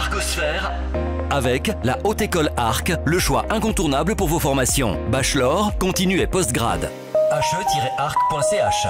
Arcosphère avec la Haute École Arc, le choix incontournable pour vos formations. Bachelor, continu et postgrad. he-arc.ch.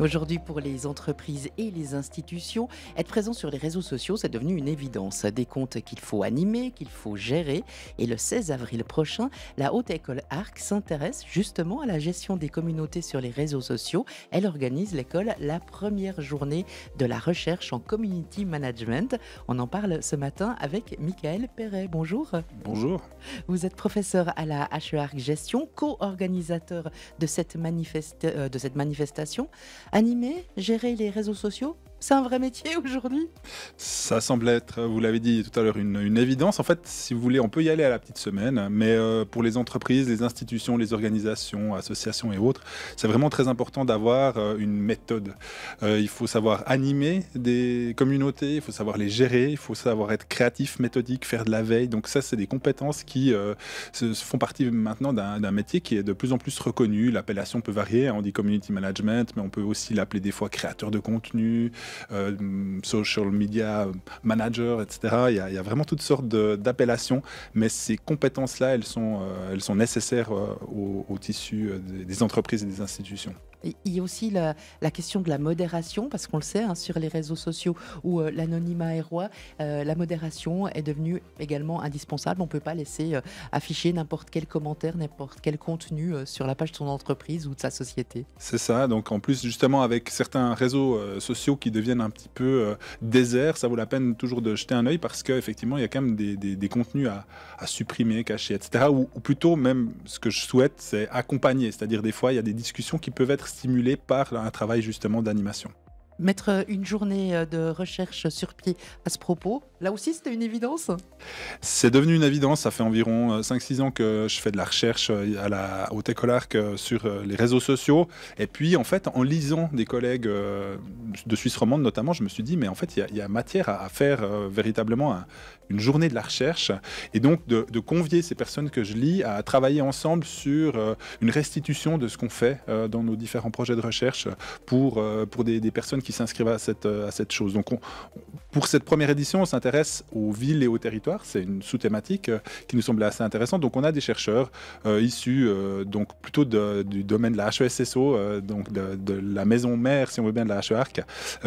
Aujourd'hui, pour les entreprises et les institutions, être présent sur les réseaux sociaux, c'est devenu une évidence. Des comptes qu'il faut animer, qu'il faut gérer. Et le 16 avril prochain, la Haute École Arc s'intéresse justement à la gestion des communautés sur les réseaux sociaux. Elle organise l'école la première journée de la recherche en community management. On en parle ce matin avec Michael Perret. Bonjour. Bonjour. Vous êtes professeur à la HE-Arc Gestion, co-organisateur de cette manifestation. Animer, gérer les réseaux sociaux, c'est un vrai métier aujourd'hui? Ça semble être, vous l'avez dit tout à l'heure, une évidence. En fait, si vous voulez, on peut y aller à la petite semaine, mais pour les entreprises, les institutions, les organisations, associations et autres, c'est vraiment très important d'avoir une méthode. Il faut savoir animer des communautés, il faut savoir les gérer, il faut savoir être créatif, méthodique, faire de la veille. Donc ça, c'est des compétences qui font partie maintenant d'un métier qui est de plus en plus reconnu. L'appellation peut varier, on dit community management, mais on peut aussi l'appeler des fois créateur de contenu, social media manager, etc. Il y a vraiment toutes sortes d'appellations, mais ces compétences-là, elles sont nécessaires au tissu des entreprises et des institutions. Il y a aussi la question de la modération, parce qu'on le sait, sur les réseaux sociaux où l'anonymat est roi, la modération est devenue également indispensable. On ne peut pas laisser afficher n'importe quel commentaire, n'importe quel contenu sur la page de son entreprise ou de sa société. C'est ça, donc en plus justement avec certains réseaux sociaux qui deviennent un petit peu déserts, ça vaut la peine toujours de jeter un œil parce qu'effectivement il y a quand même des contenus à supprimer, cacher, etc. Ou plutôt même ce que je souhaite, c'est accompagner, c'est-à-dire des fois il y a des discussions qui peuvent être stimulé par un travail justement d'animation. Mettre une journée de recherche sur pied à ce propos, là aussi c'était une évidence? C'est devenu une évidence, ça fait environ 5-6 ans que je fais de la recherche à la Haute École Arc sur les réseaux sociaux. Et puis en fait, en lisant des collègues de Suisse romande notamment, je me suis dit mais en fait il y a matière à faire véritablement une journée de la recherche et donc de convier ces personnes que je lis à travailler ensemble sur une restitution de ce qu'on fait dans nos différents projets de recherche pour des personnes qui s'inscrivent à cette chose. Donc pour cette première édition, on s'intéresse aux villes et aux territoires. C'est une sous-thématique qui nous semblait assez intéressante. Donc on a des chercheurs issus donc plutôt du domaine de la HESSO, donc de la maison mère, si on veut bien, de la HE-Arc,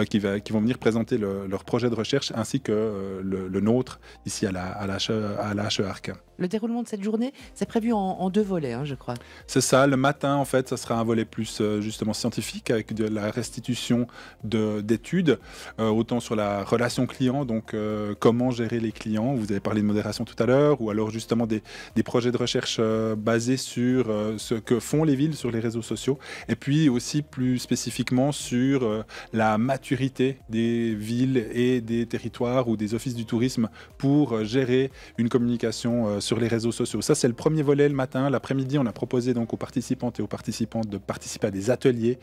qui vont venir présenter leur projet de recherche ainsi que le nôtre ici à la HE-Arc. Le déroulement de cette journée, c'est prévu en 2 volets, je crois. C'est ça, le matin en fait, ça sera un volet plus justement scientifique avec de la restitution d'études, autant sur la relation client, donc comment gérer les clients, vous avez parlé de modération tout à l'heure, ou alors justement des projets de recherche basés sur ce que font les villes sur les réseaux sociaux, et puis aussi plus spécifiquement sur la maturité des villes et des territoires ou des offices du tourisme pour gérer une communication sur les réseaux sociaux. Ça, c'est le premier volet le matin. L'après-midi, on a proposé donc aux participantes et aux participants de participer à des ateliers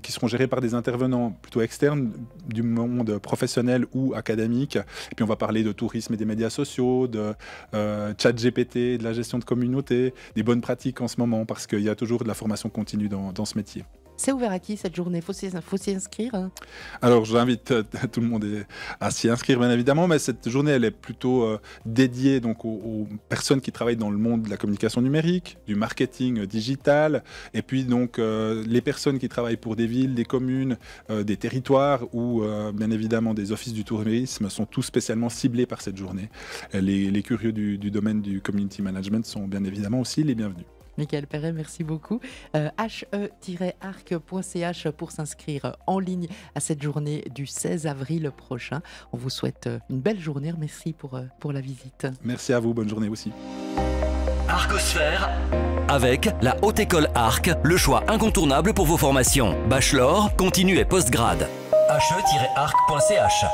qui seront gérés par des intervenants plutôt externes du monde professionnel ou académique. Et puis, on va parler de tourisme et des médias sociaux, de ChatGPT, de la gestion de communauté, des bonnes pratiques en ce moment, parce qu'il y a toujours de la formation continue dans ce métier. C'est ouvert à qui cette journée? Faut s'y inscrire? Alors j'invite tout le monde à s'y inscrire bien évidemment, mais cette journée elle est plutôt dédiée donc aux personnes qui travaillent dans le monde de la communication numérique, du marketing digital, et puis donc les personnes qui travaillent pour des villes, des communes, des territoires ou bien évidemment des offices du tourisme sont tous spécialement ciblés par cette journée. Les curieux du domaine du community management sont bien évidemment aussi les bienvenus. Michael Perret, merci beaucoup. he-arc.ch pour s'inscrire en ligne à cette journée du 16 avril prochain. On vous souhaite une belle journée. Merci pour la visite. Merci à vous, bonne journée aussi. Arcosphère avec la Haute École Arc, le choix incontournable pour vos formations. Bachelor, continu et postgrad. he-arc.ch.